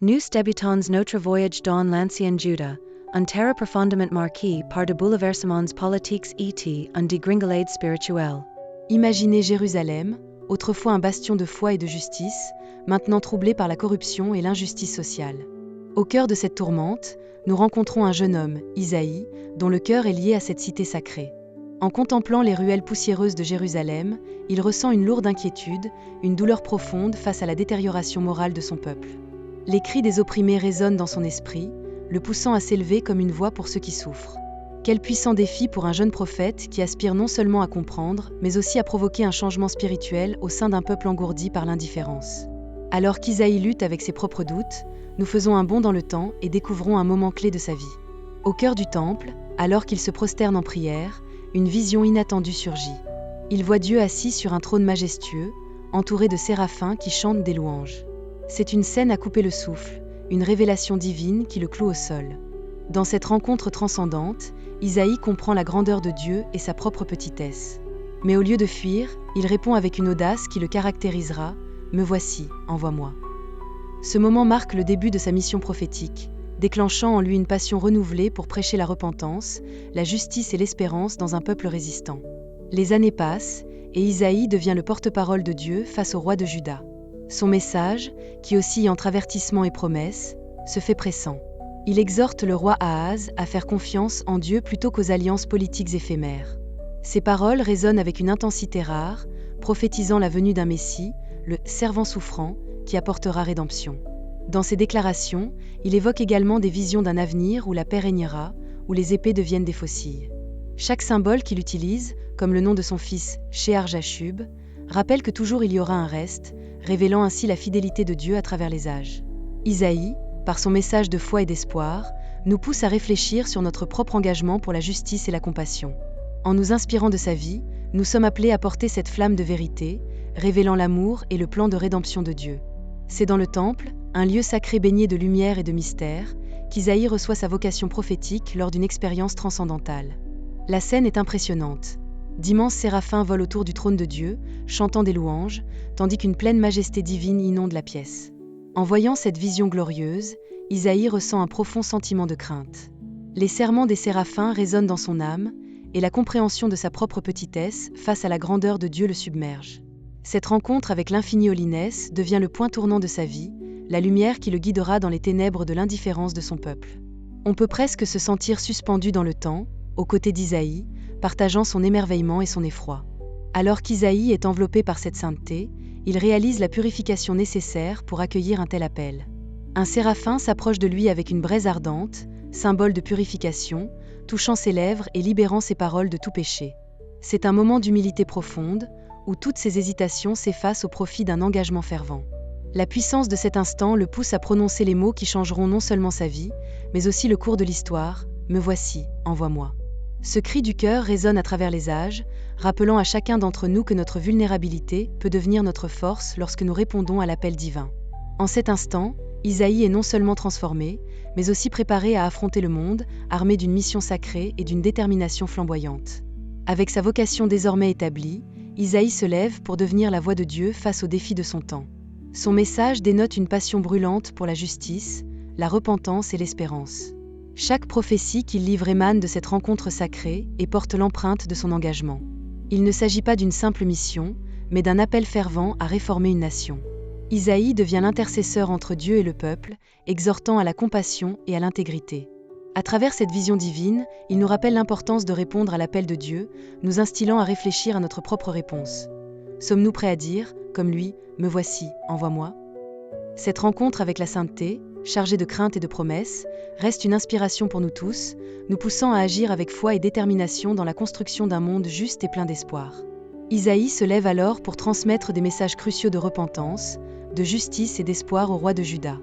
Nous débutons notre voyage dans l'ancien Juda, un terre profondément marquée par de bouleversements politiques et un dégringolade spirituel. Imaginez Jérusalem, autrefois un bastion de foi et de justice, maintenant troublé par la corruption et l'injustice sociale. Au cœur de cette tourmente, nous rencontrons un jeune homme, Isaïe, dont le cœur est lié à cette cité sacrée. En contemplant les ruelles poussiéreuses de Jérusalem, il ressent une lourde inquiétude, une douleur profonde face à la détérioration morale de son peuple. Les cris des opprimés résonnent dans son esprit, le poussant à s'élever comme une voix pour ceux qui souffrent. Quel puissant défi pour un jeune prophète qui aspire non seulement à comprendre, mais aussi à provoquer un changement spirituel au sein d'un peuple engourdi par l'indifférence. Alors qu'Isaïe lutte avec ses propres doutes, nous faisons un bond dans le temps et découvrons un moment clé de sa vie. Au cœur du temple, alors qu'il se prosterne en prière, une vision inattendue surgit. Il voit Dieu assis sur un trône majestueux, entouré de séraphins qui chantent des louanges. C'est une scène à couper le souffle, une révélation divine qui le cloue au sol. Dans cette rencontre transcendante, Isaïe comprend la grandeur de Dieu et sa propre petitesse. Mais au lieu de fuir, il répond avec une audace qui le caractérisera « Me voici, envoie-moi ». Ce moment marque le début de sa mission prophétique, déclenchant en lui une passion renouvelée pour prêcher la repentance, la justice et l'espérance dans un peuple résistant. Les années passent, et Isaïe devient le porte-parole de Dieu face au roi de Juda. Son message, qui oscille entre avertissement et promesse, se fait pressant. Il exhorte le roi Ahaz à faire confiance en Dieu plutôt qu'aux alliances politiques éphémères. Ses paroles résonnent avec une intensité rare, prophétisant la venue d'un Messie, le « servant souffrant », qui apportera rédemption. Dans ses déclarations, il évoque également des visions d'un avenir où la paix régnera, où les épées deviennent des faucilles. Chaque symbole qu'il utilise, comme le nom de son fils Shear-Jashub, rappelle que toujours il y aura un reste, révélant ainsi la fidélité de Dieu à travers les âges. Isaïe, par son message de foi et d'espoir, nous pousse à réfléchir sur notre propre engagement pour la justice et la compassion. En nous inspirant de sa vie, nous sommes appelés à porter cette flamme de vérité, révélant l'amour et le plan de rédemption de Dieu. C'est dans le temple, un lieu sacré baigné de lumière et de mystère, qu'Isaïe reçoit sa vocation prophétique lors d'une expérience transcendantale. La scène est impressionnante. D'immenses séraphins volent autour du trône de Dieu, chantant des louanges, tandis qu'une pleine majesté divine inonde la pièce. En voyant cette vision glorieuse, Isaïe ressent un profond sentiment de crainte. Les serments des séraphins résonnent dans son âme, et la compréhension de sa propre petitesse face à la grandeur de Dieu le submerge. Cette rencontre avec l'infini Holiness devient le point tournant de sa vie, la lumière qui le guidera dans les ténèbres de l'indifférence de son peuple. On peut presque se sentir suspendu dans le temps, aux côtés d'Isaïe, partageant son émerveillement et son effroi. Alors qu'Isaïe est enveloppé par cette sainteté, il réalise la purification nécessaire pour accueillir un tel appel. Un séraphin s'approche de lui avec une braise ardente, symbole de purification, touchant ses lèvres et libérant ses paroles de tout péché. C'est un moment d'humilité profonde, où toutes ses hésitations s'effacent au profit d'un engagement fervent. La puissance de cet instant le pousse à prononcer les mots qui changeront non seulement sa vie, mais aussi le cours de l'histoire « Me voici, envoie-moi ». Ce cri du cœur résonne à travers les âges, rappelant à chacun d'entre nous que notre vulnérabilité peut devenir notre force lorsque nous répondons à l'appel divin. En cet instant, Isaïe est non seulement transformé, mais aussi préparé à affronter le monde, armé d'une mission sacrée et d'une détermination flamboyante. Avec sa vocation désormais établie, Isaïe se lève pour devenir la voix de Dieu face aux défis de son temps. Son message dénote une passion brûlante pour la justice, la repentance et l'espérance. Chaque prophétie qu'il livre émane de cette rencontre sacrée et porte l'empreinte de son engagement. Il ne s'agit pas d'une simple mission, mais d'un appel fervent à réformer une nation. Isaïe devient l'intercesseur entre Dieu et le peuple, exhortant à la compassion et à l'intégrité. À travers cette vision divine, il nous rappelle l'importance de répondre à l'appel de Dieu, nous instillant à réfléchir à notre propre réponse. Sommes-nous prêts à dire, comme lui, « Me voici, envoie-moi » ? Cette rencontre avec la sainteté, chargée de crainte et de promesses, reste une inspiration pour nous tous, nous poussant à agir avec foi et détermination dans la construction d'un monde juste et plein d'espoir. Isaïe se lève alors pour transmettre des messages cruciaux de repentance, de justice et d'espoir au roi de Juda.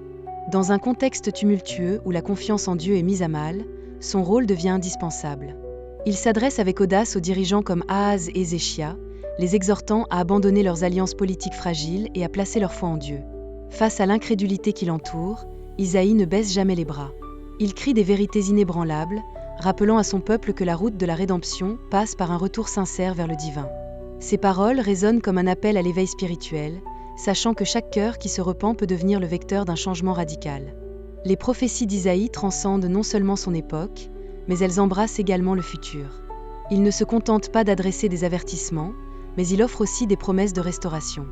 Dans un contexte tumultueux où la confiance en Dieu est mise à mal, son rôle devient indispensable. Il s'adresse avec audace aux dirigeants comme Ahaz et Ézéchia, les exhortant à abandonner leurs alliances politiques fragiles et à placer leur foi en Dieu. Face à l'incrédulité qui l'entoure, Isaïe ne baisse jamais les bras. Il crie des vérités inébranlables, rappelant à son peuple que la route de la rédemption passe par un retour sincère vers le divin. Ses paroles résonnent comme un appel à l'éveil spirituel, sachant que chaque cœur qui se repent peut devenir le vecteur d'un changement radical. Les prophéties d'Isaïe transcendent non seulement son époque, mais elles embrassent également le futur. Il ne se contente pas d'adresser des avertissements, mais il offre aussi des promesses de restauration.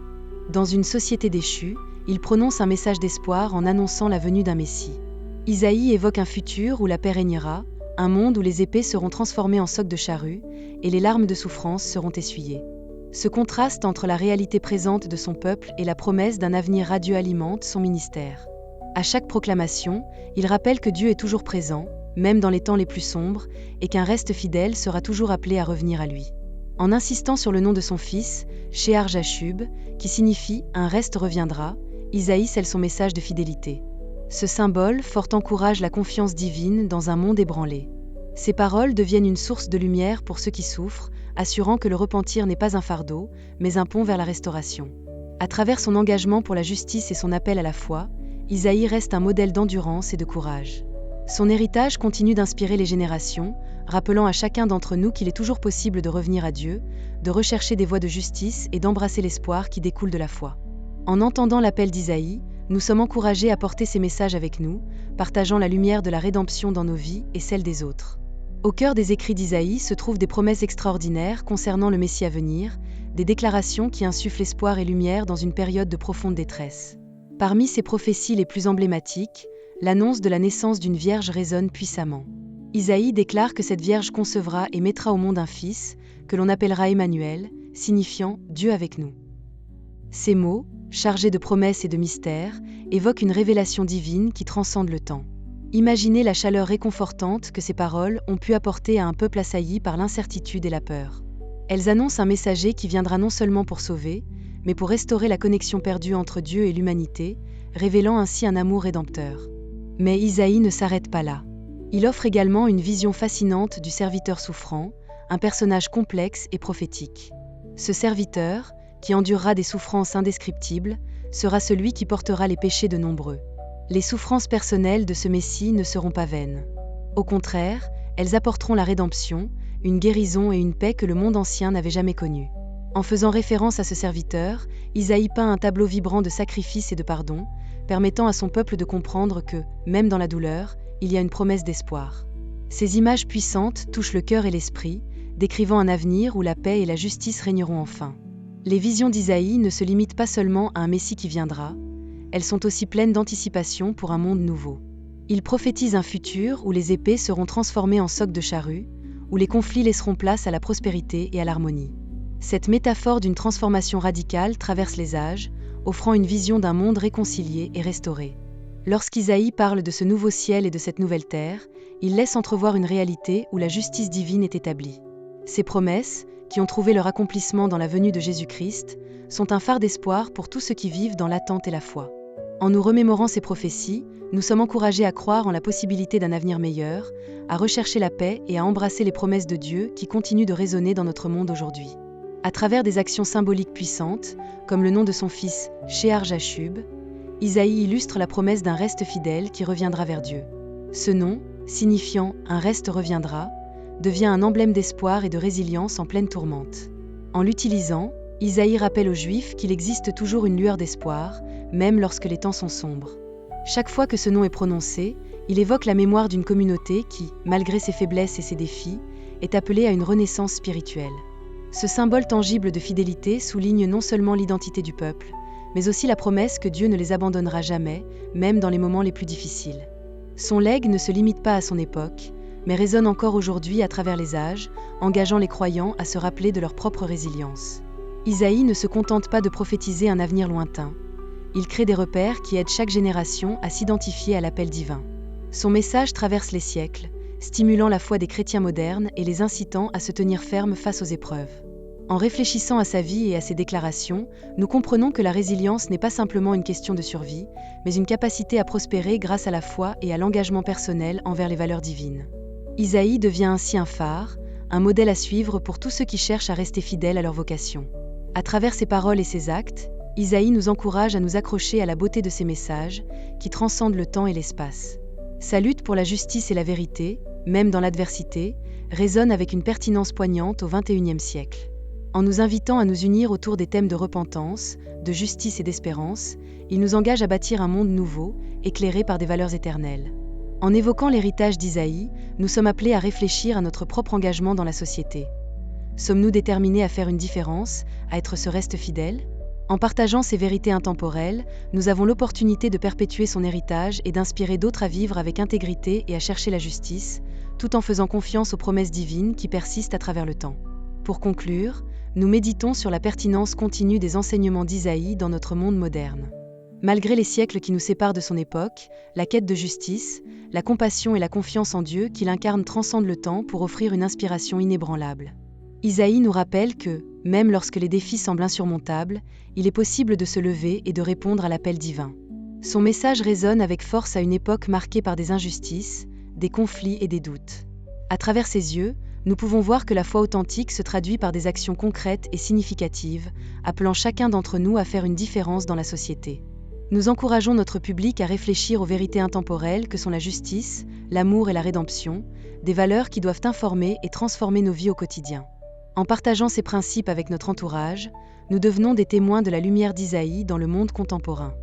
Dans une société déchue, il prononce un message d'espoir en annonçant la venue d'un Messie. Isaïe évoque un futur où la paix régnera, un monde où les épées seront transformées en socs de charrue et les larmes de souffrance seront essuyées. Ce contraste entre la réalité présente de son peuple et la promesse d'un avenir radieux alimente son ministère. À chaque proclamation, il rappelle que Dieu est toujours présent, même dans les temps les plus sombres, et qu'un reste fidèle sera toujours appelé à revenir à lui. En insistant sur le nom de son fils, Shear Jashub, qui signifie « un reste reviendra », Isaïe scelle son message de fidélité. Ce symbole fort encourage la confiance divine dans un monde ébranlé. Ces paroles deviennent une source de lumière pour ceux qui souffrent, assurant que le repentir n'est pas un fardeau, mais un pont vers la restauration. À travers son engagement pour la justice et son appel à la foi, Isaïe reste un modèle d'endurance et de courage. Son héritage continue d'inspirer les générations, rappelant à chacun d'entre nous qu'il est toujours possible de revenir à Dieu, de rechercher des voies de justice et d'embrasser l'espoir qui découle de la foi. En entendant l'appel d'Isaïe, nous sommes encouragés à porter ces messages avec nous, partageant la lumière de la rédemption dans nos vies et celle des autres. Au cœur des écrits d'Isaïe se trouvent des promesses extraordinaires concernant le Messie à venir, des déclarations qui insufflent espoir et lumière dans une période de profonde détresse. Parmi ces prophéties les plus emblématiques, l'annonce de la naissance d'une vierge résonne puissamment. Isaïe déclare que cette vierge concevra et mettra au monde un fils, que l'on appellera Emmanuel, signifiant « Dieu avec nous ». Ces mots, chargés de promesses et de mystères, évoquent une révélation divine qui transcende le temps. Imaginez la chaleur réconfortante que ces paroles ont pu apporter à un peuple assailli par l'incertitude et la peur. Elles annoncent un messager qui viendra non seulement pour sauver, mais pour restaurer la connexion perdue entre Dieu et l'humanité, révélant ainsi un amour rédempteur. Mais Isaïe ne s'arrête pas là. Il offre également une vision fascinante du serviteur souffrant, un personnage complexe et prophétique. Ce serviteur, qui endurera des souffrances indescriptibles, sera celui qui portera les péchés de nombreux. Les souffrances personnelles de ce Messie ne seront pas vaines. Au contraire, elles apporteront la rédemption, une guérison et une paix que le monde ancien n'avait jamais connues. En faisant référence à ce serviteur, Isaïe peint un tableau vibrant de sacrifice et de pardon, permettant à son peuple de comprendre que, même dans la douleur, il y a une promesse d'espoir. Ces images puissantes touchent le cœur et l'esprit, décrivant un avenir où la paix et la justice régneront enfin. Les visions d'Isaïe ne se limitent pas seulement à un Messie qui viendra, elles sont aussi pleines d'anticipation pour un monde nouveau. Il prophétise un futur où les épées seront transformées en socs de charrue, où les conflits laisseront place à la prospérité et à l'harmonie. Cette métaphore d'une transformation radicale traverse les âges, offrant une vision d'un monde réconcilié et restauré. Lorsqu'Isaïe parle de ce nouveau ciel et de cette nouvelle terre, il laisse entrevoir une réalité où la justice divine est établie. Ces promesses, qui ont trouvé leur accomplissement dans la venue de Jésus-Christ, sont un phare d'espoir pour tous ceux qui vivent dans l'attente et la foi. En nous remémorant ces prophéties, nous sommes encouragés à croire en la possibilité d'un avenir meilleur, à rechercher la paix et à embrasser les promesses de Dieu qui continuent de résonner dans notre monde aujourd'hui. À travers des actions symboliques puissantes, comme le nom de son fils, Shear Jashub, Isaïe illustre la promesse d'un reste fidèle qui reviendra vers Dieu. Ce nom, signifiant « un reste reviendra », devient un emblème d'espoir et de résilience en pleine tourmente. En l'utilisant, Isaïe rappelle aux Juifs qu'il existe toujours une lueur d'espoir, même lorsque les temps sont sombres. Chaque fois que ce nom est prononcé, il évoque la mémoire d'une communauté qui, malgré ses faiblesses et ses défis, est appelée à une renaissance spirituelle. Ce symbole tangible de fidélité souligne non seulement l'identité du peuple, mais aussi la promesse que Dieu ne les abandonnera jamais, même dans les moments les plus difficiles. Son legs ne se limite pas à son époque, mais résonne encore aujourd'hui à travers les âges, engageant les croyants à se rappeler de leur propre résilience. Isaïe ne se contente pas de prophétiser un avenir lointain. Il crée des repères qui aident chaque génération à s'identifier à l'appel divin. Son message traverse les siècles, stimulant la foi des chrétiens modernes et les incitant à se tenir fermes face aux épreuves. En réfléchissant à sa vie et à ses déclarations, nous comprenons que la résilience n'est pas simplement une question de survie, mais une capacité à prospérer grâce à la foi et à l'engagement personnel envers les valeurs divines. Isaïe devient ainsi un phare, un modèle à suivre pour tous ceux qui cherchent à rester fidèles à leur vocation. À travers ses paroles et ses actes, Isaïe nous encourage à nous accrocher à la beauté de ses messages, qui transcendent le temps et l'espace. Sa lutte pour la justice et la vérité, même dans l'adversité, résonne avec une pertinence poignante au XXIe siècle. En nous invitant à nous unir autour des thèmes de repentance, de justice et d'espérance, il nous engage à bâtir un monde nouveau, éclairé par des valeurs éternelles. En évoquant l'héritage d'Isaïe, nous sommes appelés à réfléchir à notre propre engagement dans la société. Sommes-nous déterminés à faire une différence, à être ce reste fidèle ? En partageant ces vérités intemporelles, nous avons l'opportunité de perpétuer son héritage et d'inspirer d'autres à vivre avec intégrité et à chercher la justice, tout en faisant confiance aux promesses divines qui persistent à travers le temps. Pour conclure, nous méditons sur la pertinence continue des enseignements d'Isaïe dans notre monde moderne. Malgré les siècles qui nous séparent de son époque, la quête de justice, la compassion et la confiance en Dieu qu'il incarne transcendent le temps pour offrir une inspiration inébranlable. Isaïe nous rappelle que, même lorsque les défis semblent insurmontables, il est possible de se lever et de répondre à l'appel divin. Son message résonne avec force à une époque marquée par des injustices, des conflits et des doutes. À travers ses yeux, nous pouvons voir que la foi authentique se traduit par des actions concrètes et significatives, appelant chacun d'entre nous à faire une différence dans la société. Nous encourageons notre public à réfléchir aux vérités intemporelles que sont la justice, l'amour et la rédemption, des valeurs qui doivent informer et transformer nos vies au quotidien. En partageant ces principes avec notre entourage, nous devenons des témoins de la lumière d'Isaïe dans le monde contemporain.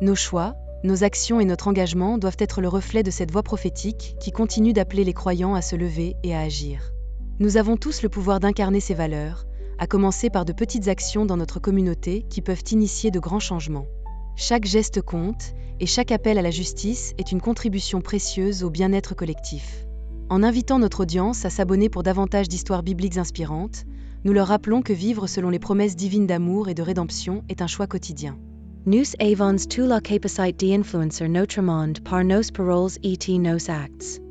Nos choix, nos actions et notre engagement doivent être le reflet de cette voix prophétique qui continue d'appeler les croyants à se lever et à agir. Nous avons tous le pouvoir d'incarner ces valeurs, à commencer par de petites actions dans notre communauté qui peuvent initier de grands changements. Chaque geste compte, et chaque appel à la justice est une contribution précieuse au bien-être collectif. En invitant notre audience à s'abonner pour davantage d'histoires bibliques inspirantes, nous leur rappelons que vivre selon les promesses divines d'amour et de rédemption est un choix quotidien. Nous avons tous la capacité d'influencer notre monde par nos paroles et nos actes.